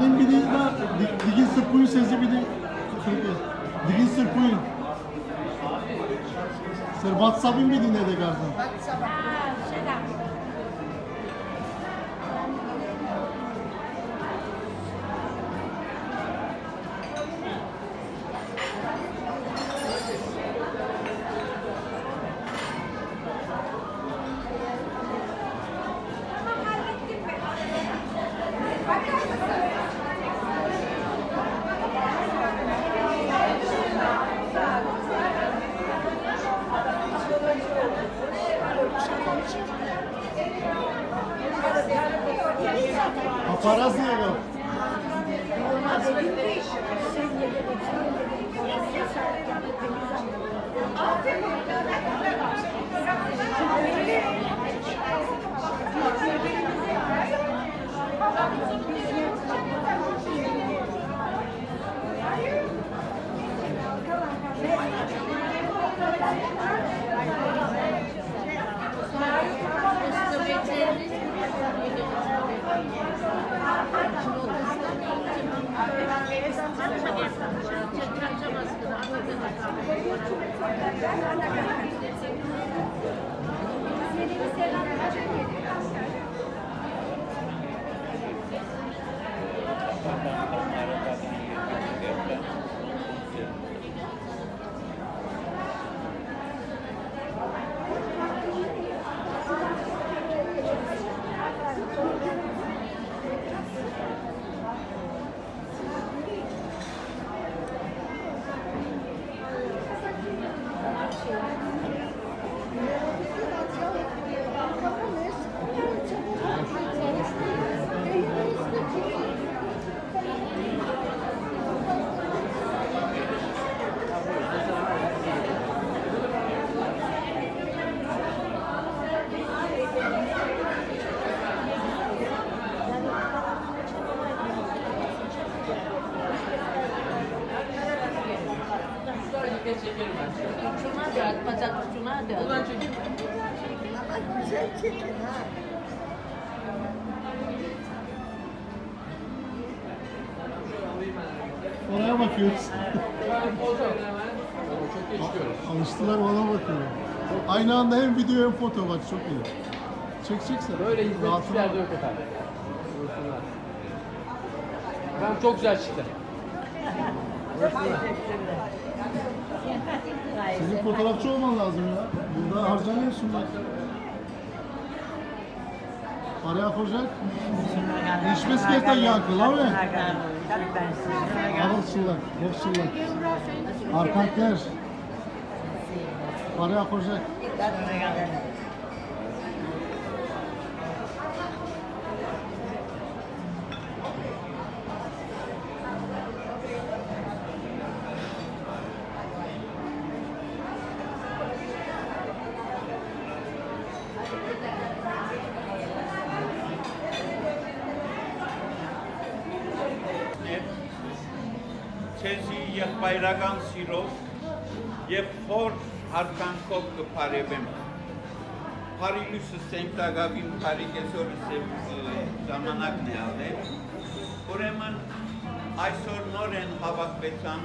Benim bir de digin sırpuyun sesi bir de digin sırpuyun. Sır WhatsApp'ın bir dinle de gardan. Paparazzi yok. Oraya bakıyoruz. Alıştılar bana bakıyor. Aynı anda hem video hem foto bak çok iyi. Çekeceksen. Böyle hizmetçilerde yok efendim. Ben çok güzel çıktı. Sizin fotoğrafçı olman lazım ya. Burada harcanıyorsun bak. Paraya koyacak. Değişmez ki yeter yankı lan mı? Alışırlar. Arkanker. Paraya koyacak. Ցեզի եղբայրական սիրով եւ խոր հարկանքով կփարեվեմ։ Փարիլուսը սենտագավին փարիգեսորս ժամանակն է ալել։ Ուրեմն այսօր նոր են հավաքվեցան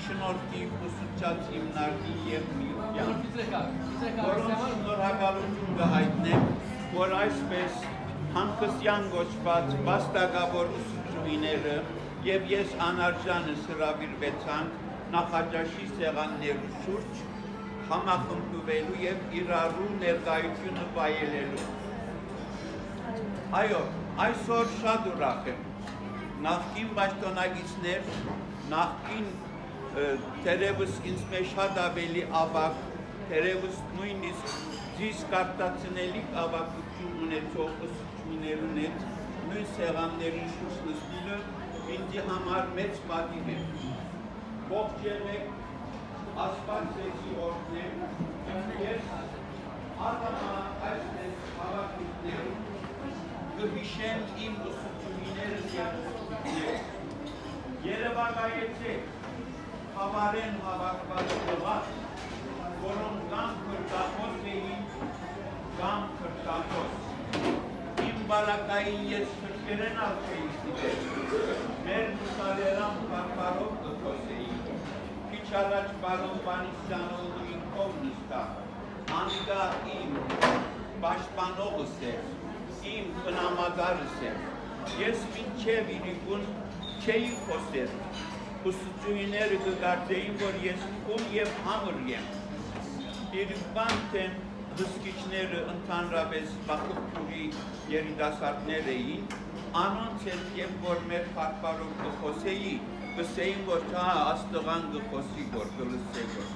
շնորհքի ուսուցչած հիմնարկի եւ միության։ Որոնց շնորհակալություն կհայտնեմ, որ այսպես հանգստյան գոչված վաստակավոր ուսուցչուհիները եւ ես անարժանս հրավիրվեցան նախաճաշի սեղաններու շուրջ համախմբվելու եւ իրարու ներկայությունը վայելելու։ Այո, այսօր շատ ուրախ եմ։ Նախկին պաշտոնագետներ, նախկին թերևս ինձ մեջ շատ ավելի ավագ, թերևս նույնիսկ ձեզ կարտացնելիք ավակություն ունեցող ուսուցիչներուն հետ նույն սեղաններին շուրջ նստելը ինձ համար մեծ պատիվ է։ Ողջ եղեք, Աստված ձեզի օրհնի, ես ադամա այսպես ավակություններում կհիշեմ իմ ուսուցիչներս և ուսուցիչները։ Երևակայեցեք, խավարեն հավաքված տղաք, որոնք կամ քրտախոս էին, կամ քրտախոս։ Իմ բալակային ես քրկերեն ալքեի սիտեր, մեր մուսալերան պարպարով կխոսեի, քիչ առաջ պարոն Պանիսյանով ինքով նստա, անիգա իմ պաշտպանողս է, իմ խնամագարս է, ես մինչև իրիկուն չէի խոսեր, ուսուցուիները կգարձեին, որ ես ում և համր եմ, իրկան թեմ հսկիչները ընդհանրապես բախուկտուրի երիտասարդներ էին, անոնց հետ և որ մեր պարպարով կխոսեի, կսեին, որ հա աստղան կխոսի, որ կլսե որ։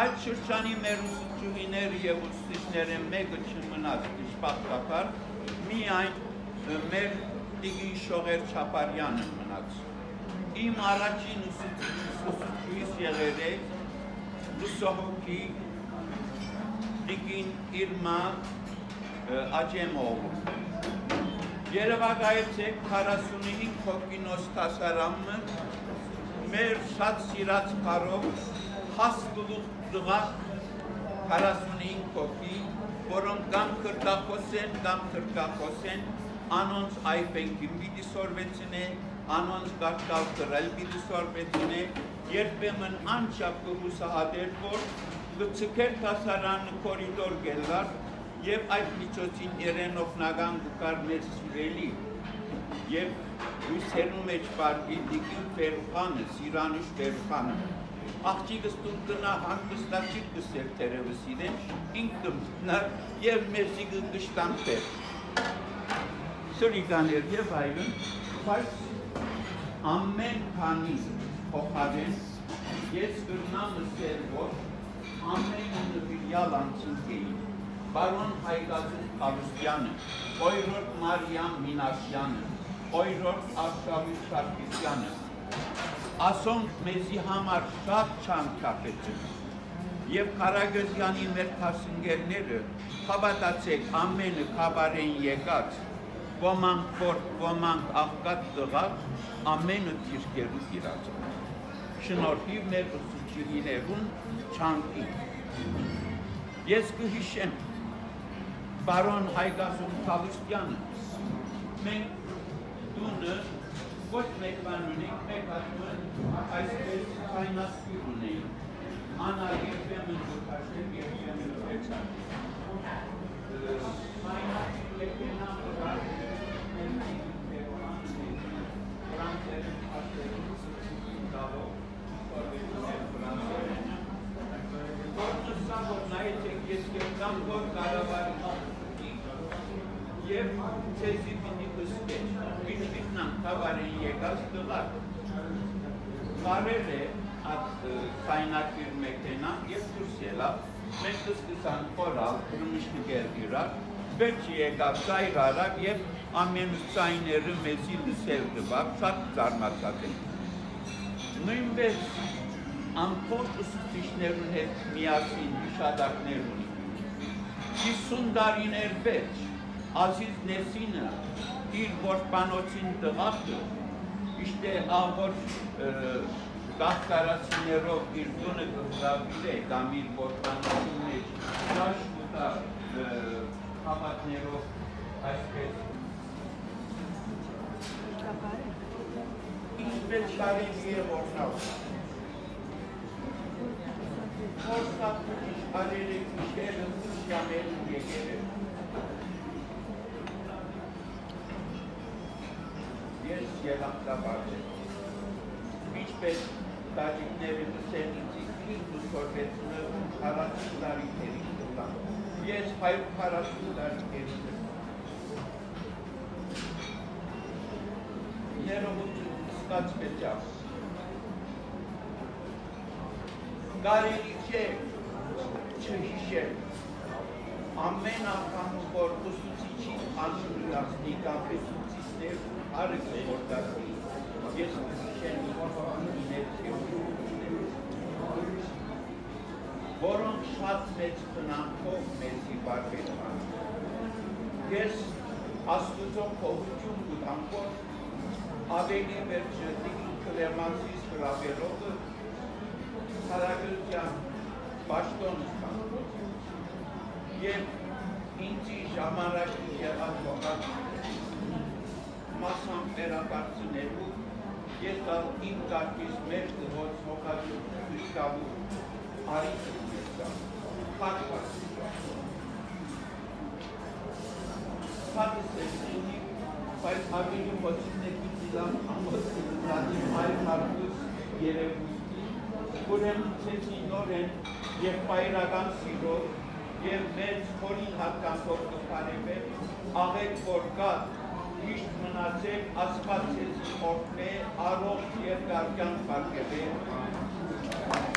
Այդ շրջանի մեր ուսուցուհիները և ուսուցիչները մեկը չմնաց դժբախտաբար, միայն մեր տիկին Շողեր Չապարյանը մնաց։ Իմ առաջին ուսուցչուհիս եղել է լուսահոգի տիկին Իրմա Աջեմով։ Երևակայեցեք 45 հոգինոց տասարամը մեր շատ սիրած պարով հասկլուղ դղակ 45 հոգի, որոնք կամ քրտախոս են, կամ թրքախոս են, անոնց այպենքին պիտի սորվեցնե, անոնց գարկալ կրել պիտի սորվեցնե, երբեմն անչափ կհուսահատեր, որ կցկեր տասարանը կորիդոր գելար և այդ միջոցին երենով նագան գուկար մեր սիրելի և հույսերու մեջ պարգի դիկին Ֆերուխանը, Սիրանուշ Ֆերուխանը աղջիկս տուն կնա հանգստացիր կսեր թերևս իրեն, ինքն մտնար և մերսիկը կշտանքեր սրիկաներ և այլն, բայց ամեն քանի փոխարեն ես կրնամ ասել, որ ամեն նվիրյալ անցինք էին, բարոն Հայգազուն Խալուստյանը, Օյրորդ Մարիամ Մինասյանը, Օյրորդ Աշավի Շարքիսյանը, ասոնք մեզի համար շատ չանքապեցին, և Կարագözյանի մեր թասնգերները, խաբատացեք ամենը կաբարեն եկած, ոմանք որդ, ոմանք աղկատ տղակ, ամենը թիրկերու իրաց։ Շնորհիվ մեր ուսուցիչներուն չանքի։ Ես կհիշեմ բարոն Հայգազուն Խալուստյանը, մենք տունը ոչ մեկ բան ունենք, մեկ ասում այսպես կայնասպիր ունեինք, անարգիր բեմն գոթաշել և բեմն վեցար։ Կայնասպիր եկենան վրար, ֆրանսերեն աշտերին սրցիկին դալով, Որը սա որ նայեցեք ես կերտամ, որ կարավարի աղթուքի և ծեզի պիտի պսկեչ, վիճվիտնամ կավարեն եկած տղակ։ Կարել է at կայնակիր մեկենան և դուրս ելավ, մենք կսկսան խորալ, ռմիշկը գերգիրար, վերջ եկավ ծայր արավ և ամեն ծայները մեզի լսել դվավ, շատ ծարմացած են։ Նույնպես ամբողջ ուսուցիչներուն հետ միասին հիշադակներ ունի։ 50 տարիներ վերջ Ազիզ Նեսինը իր որբանոցին տղակը իշտե աղոր գաղկարացիներով իր դունը կվրավիր է կամ իր որբանոցին մեջ շաշ կուտա հավատներով այսպես ինչպես շարելի է որնավ Որսատուշ արել է կիշերը շամերն եկել է։ Ես ելախտաբար եմ։ Ինչպես տաջիկները կսեն ինձ ինձ ուսորվեցնը 40 տարիքերի տղան։ Ես 140 տարիքերի Երողություն սկացվեց ավ։ Կարելի չէ չհիշել, ամեն անգամ որ ուսուցիչի անունը դարձնի կամ ուսուցիչներ արեք գործի ես չեմ որոնք շատ մեծ խնամքով մեզի բարբերան ես աստուծո փոխություն կտամ որ ավելի վերջը Տիկին Կլեմանսիս գրավերողը հարագության պաշտոնը և ինձի ժամանակի եղած հողած մասամբ վերակարգցնելու ես դալ իմ կարգից մեր կողոց հողած ուշկավու արիքը պատված պատս է ունի բայց ավելի հոցինների դիլամ ամոծնատիվ այլ հարկուս երևույթի ուրեմն ցեցի նորեն և պայրական սիրով և մեծ խորին հատկանքով կպարևել, աղեք որ կա, միշտ մնացեք, ասպացեցի օրդնե, առողջ և գարգյան պարգևել,